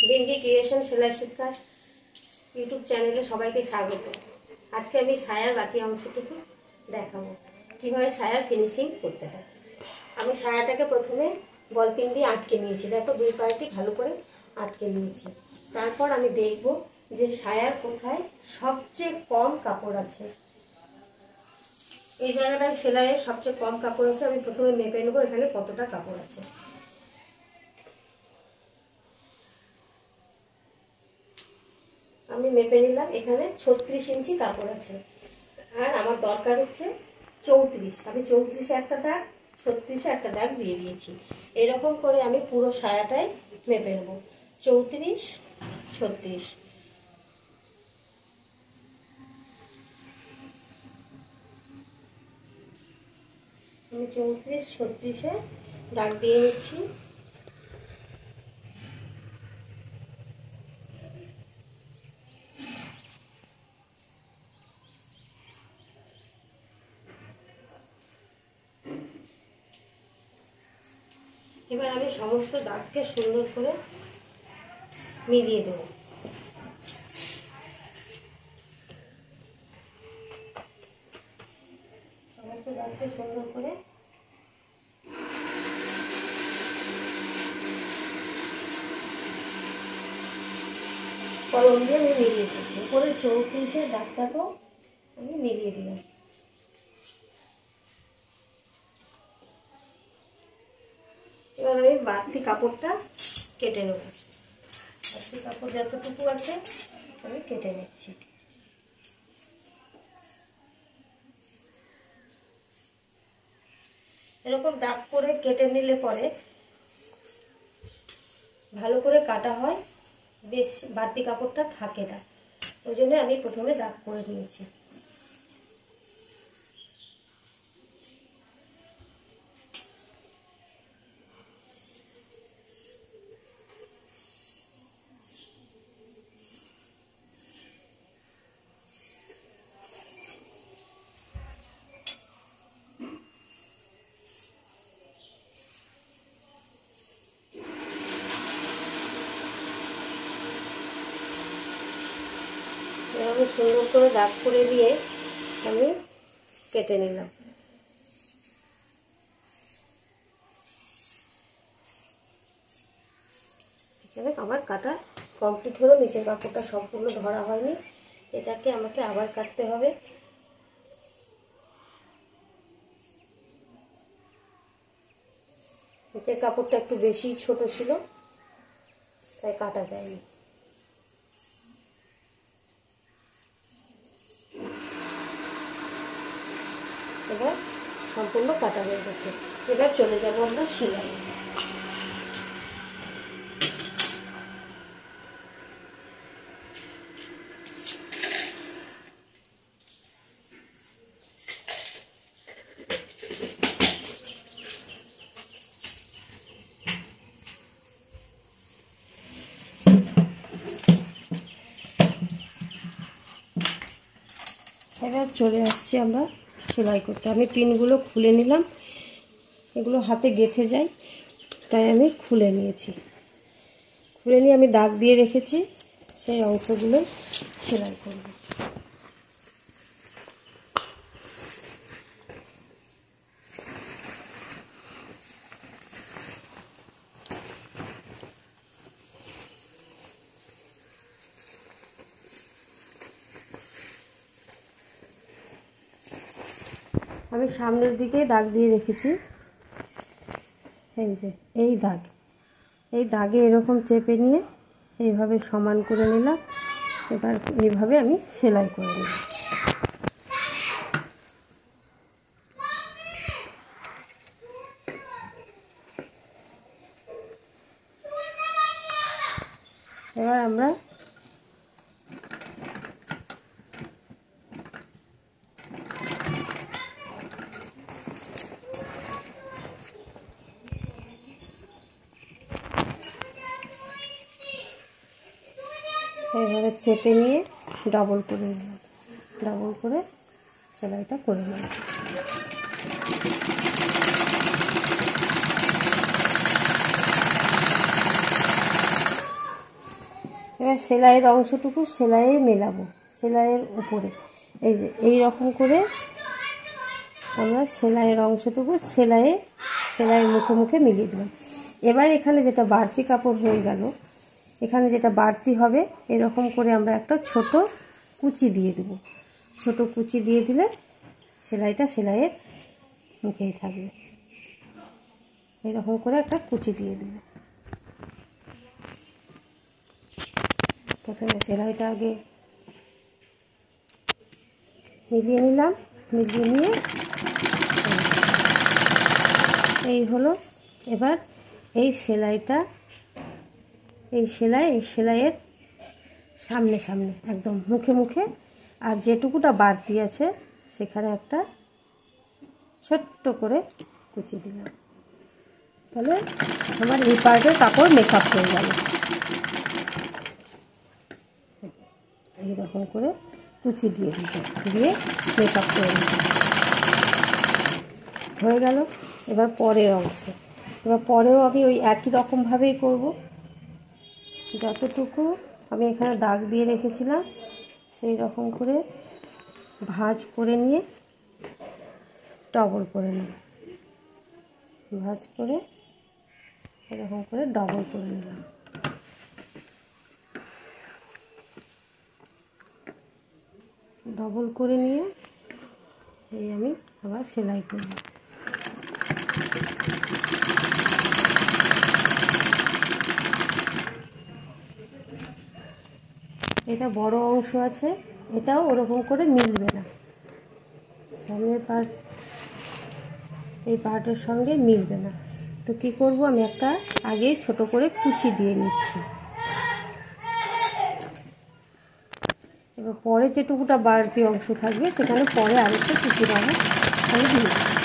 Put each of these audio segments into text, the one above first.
বিঙ্গি creation সেলাই শিক্ষার YouTube চ্যানেলে সবাইকে স্বাগত। আজকে আমি সায়ার বাকি অংশটুকু দেখাবো কিভাবে সায়ার ফিনিশিং করতে হয়। আমি সায়াটাকে প্রথমে বল পিন দিয়ে আটকে নিয়েছি, দেখো দুই পায়েটি ভালো করে আটকে নিয়েছি। তারপর আমি দেখব যে সায়ার কোথায় সবচেয়ে কম কাপড় আছে। এই জায়গাটায় সেলাইয়ের সবচেয়ে কম কাপড় আছে। আমি প্রথমে মেপে নেবো এখানে কতটা কাপড় আছে। আমি মেপে নিলাম, এখানে 36 ইঞ্চি কাপড় আছে আর আমার দরকার হচ্ছে 34। আমি 34-এ একটা দাগ, 36-এ একটা দাগ দিয়ে দিয়েছি। এরকম করে আমি পুরো সায়াটাই মেপে নেব। 34, 36। আমি 34, 36-এ দাগ দিয়ে নিচ্ছি। এবার আমি সমস্ত দাগকে সুন্দর করে মিলিয়ে দেব। সমস্ত দাগকে সুন্দর করে কলম দিয়ে আমি মিলিয়ে দিচ্ছি। পরে 34-এর দাগটাকেও আমি মিলিয়ে দিলাম। এবার আমি বাড়তি কাপড়টা কেটে নেব। বাড়তি কাপড় যতটুকু আছে আমি কেটে নিচ্ছি। এরকম দাগ করে কেটে নিলে পরে ভালো করে কাটা হয়, বেশ বাড়তি কাপড়টা থাকে না। ওই জন্য আমি প্রথমে দাগ করে নিয়েছি। এভাবে সুন্দর করে দাগ করে দিয়ে আমি কেটে নিলাম। এখানে আমার কাটা কমপ্লিট হলো। নিচের কাপড়টা সম্পূর্ণ ধরা হয়নি, এটাকে আমাকে আবার কাটতে হবে। নিচের কাপড়টা একটু বেশি ছোট ছিল তাই কাটা যায়নি। এবার সম্পূর্ণ কাটা হয়ে গেছে। এবার চলে যাবো আমরা সেলাই। এবার চলে আসছি আমরা সেলাই করতে। আমি পিনগুলো খুলে নিলাম, এগুলো হাতে গেঁথে যায় তাই আমি খুলে নিয়েছি। খুলে নিয়ে আমি দাগ দিয়ে রেখেছি, সেই অংশগুলো সেলাই করব। আমি সামনের দিকে দাগ দিয়ে রেখেছি। এই যে এই দাগ, এই দাগে এরকম চেপে নিয়ে এইভাবে সমান করে নিলাম। এবার এইভাবে আমি সেলাই করে নিলাম। এবার আমরা এইভাবে চেপে নিয়ে ডবল করে নিলাম, ডবল করে সেলাইটা করে নিলাম। এবার সেলাইয়ের অংশটুকু সেলাইয়ে মেলাবো, সেলাইয়ের উপরে এই যে এই রকম করে আমরা সেলাইয়ের অংশটুকু সেলাইয়ের মুখে মুখে মিলিয়ে দিলাম। এবার এখানে যেটা বাড়তি কাপড় হয়ে গেল, এখানে যেটা বাড়তি হবে এরকম করে আমরা একটা ছোট কুচি দিয়ে দেব। ছোট কুচি দিয়ে দিলে সেলাইটা সেলাইয়ের মুখেই থাকবে। এরকম করে একটা কুচি দিয়ে দেব। প্রথমে সেলাইটা আগে মিলিয়ে নিলাম, মিলিয়ে নিয়ে এই হলো। এবার এই সেলাইটা এই সেলাইয়ের সামনে সামনে একদম মুখে মুখে, আর যেটুকুটা বাড়তি আছে সেখানে একটা ছোট্ট করে কুচি দিলাম। তাহলে আমার এই পার্টের কাপড় মেকআপ হয়ে গেল। এইরকম করে কুচি দিয়ে দিয়ে মেকআপ করে দিলাম, হয়ে গেল। এবার পরের অংশে, এবার পরেও আমি ওই একই রকমভাবেই করব। যতটুকু আমি এখানে দাগ দিয়ে রেখেছিলাম সেই রকম করে ভাঁজ করে নিয়ে ডবল করে নিই, ভাঁজ করে এরকম করে ডবল করে নিলাম। ডবল করে নিয়ে এই আমি আবার সেলাই করব। এটা বড় অংশ আছে, এটাও ওরকম করে মিলবে না, সামনের পার্ট এই পার্টের সঙ্গে মিলবে না। তো কি করব, আমি একটা আগে ছোট করে কুচি দিয়ে নিচ্ছি। এবার পরে যেটুকুটা বাড়তি অংশ থাকবে সেখানে পরে আরেকটা কুচি দেবো, আমি দিয়ে দেবো।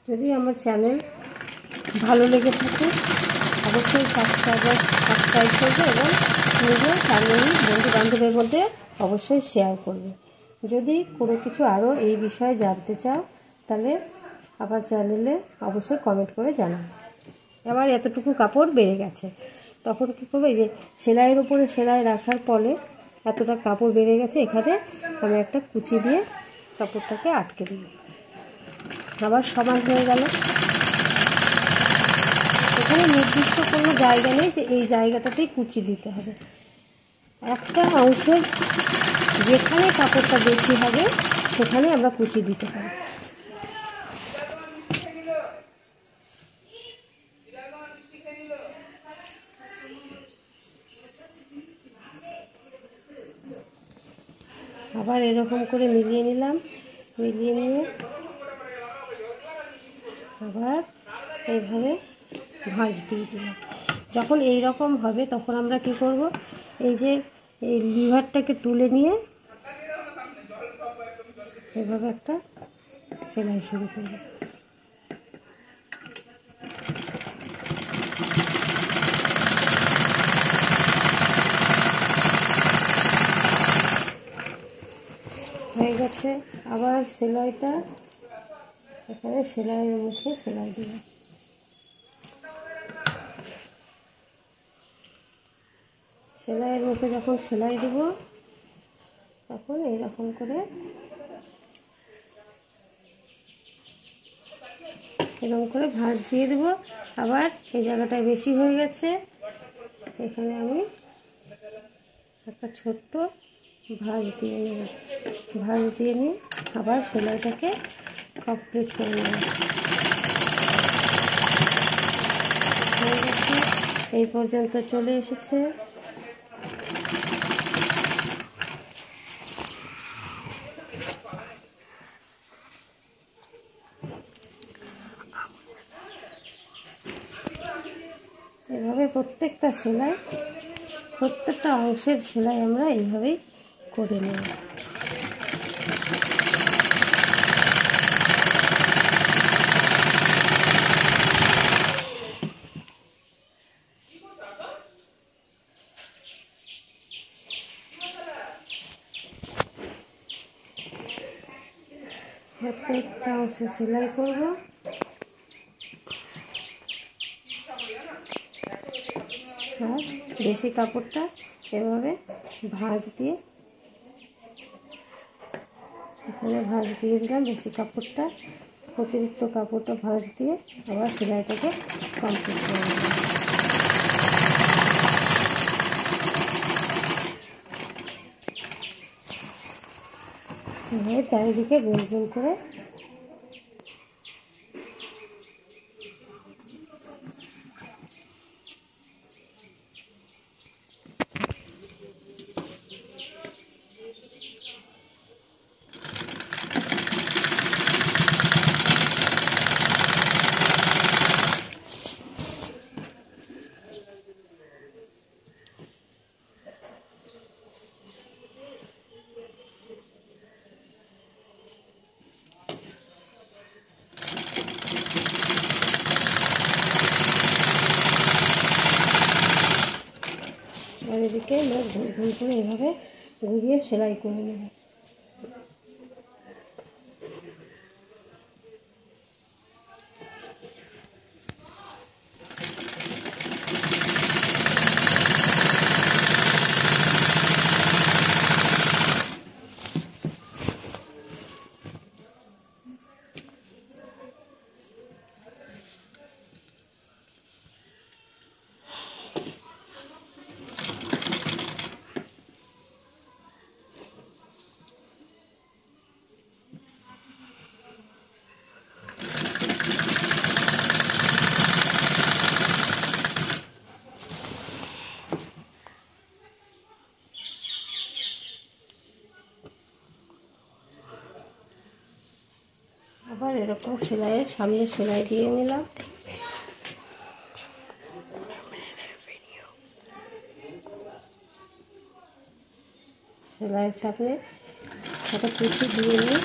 যদি আমার চ্যানেল ভালো লেগে থাকে অবশ্যই সাবস্ক্রাইব করবে এবং নিজের ফ্যামিলি বন্ধু বান্ধবের মধ্যে অবশ্যই শেয়ার করবে। যদি কোনো কিছু আরও এই বিষয়ে জানতে চাও তাহলে আমার চ্যানেলে অবশ্যই কমেন্ট করে জানাও। এবার এতটুকু কাপড় বেড়ে গেছে, তখন কী করবো, এই যে সেলাইয়ের উপরে সেলাই রাখার ফলে এতটা কাপড় বেড়ে গেছে, এখানে আমি একটা কুচি দিয়ে কাপড়টাকে আটকে দিই। আবার সমান হয়ে গেল। এখানে নির্দিষ্ট কোনো জায়গা নেই যে এই জায়গাটাতেই কুচি দিতে হবে। একটা অংশের যেখানে কাপড়টা বেশি হবে সেখানে আমরা কুচি দিতে পারি। আবার এরকম করে মিলিয়ে নিলাম, মিলিয়ে নিয়ে আবার এইভাবে ভাঁজ দিয়ে দিলাম। যখন এই রকম হবে তখন আমরা কি করব, এই যে এই লিভারটাকে তুলে নিয়ে এভাবে একটা সেলাই শুরু করব। হয়ে গেছে। আবার সেলাইটা এখানে সেলাইয়ের মুখে সেলাই দিলাম। সেলাইয়ের মুখে যখন সেলাই দেব তখন এইরকম করে এরকম করে ভাঁজ দিয়ে দেবো। আবার এই জায়গাটায় বেশি হয়ে গেছে, এখানে আমি একটা ছোট্ট ভাঁজ দিয়ে নেব। ভাঁজ দিয়ে নিয়ে আবার সেলাইটাকে কমপ্লিট করে নেব। হয়ে গেছে, এই পর্যন্ত চলে এসেছে। প্রত্যেকটা সেলাই, প্রত্যেকটা অংশের সেলাই আমরা এইভাবেই করে নেব। প্রত্যেকটা অংশে সেলাই করব। আর বেশি কাপড়টা এভাবে ভাঁজ দিয়ে, এখানে ভাঁজ দিয়ে দিলাম বেশি কাপড়টা, অতিরিক্ত কাপড়টা ভাঁজ দিয়ে আবার সেলাইটাকে কমপ্লিট করে নেব। এভাবে চারিদিকে গোল গোল করে চারিদিকে গোল গোল করে এভাবে ঘুরিয়ে সেলাই করে নেব। আবার এরকম সেলাইয়ের সামনে সেলাই দিয়ে নিলাম। সেলাইয়ের সামনে একটা কুচি দিয়ে নিই।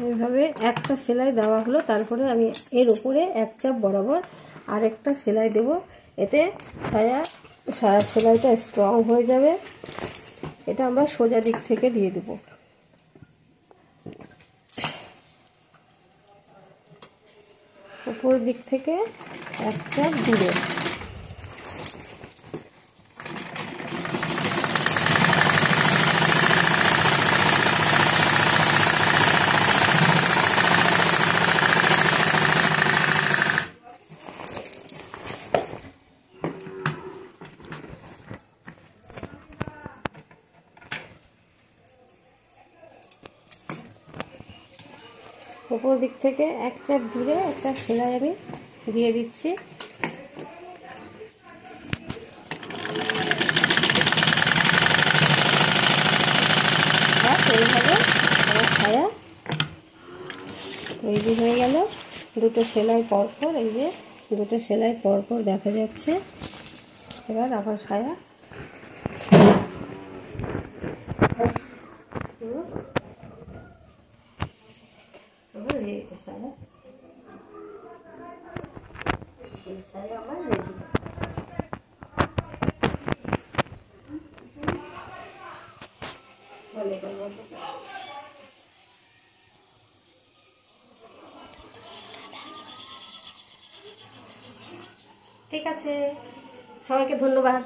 এইভাবে একটা সেলাই দেওয়া হলো, তারপরে আমি এর উপরে এক চাপ বরাবর আরেকটা সেলাই দেব। এতে সায়া সেলাইটা স্ট্রং হয়ে যাবে। এটা আমরা সোজা দিক থেকে দিয়ে দেব। উপর দিক থেকে এক চাপ দূরে। উপর দিক থেকে এক চাপ দূরে একটা সেলাই আমি দিয়ে দিচ্ছি। এইভাবে আমার ছায়া তৈরি হয়ে গেল। দুটো সেলাই পরপর, এই যে দুটো সেলাই পরপর দেখা যাচ্ছে। এবার আবার ছায়া আমার রেডি। ঠিক আছে, সবাইকে ধন্যবাদ।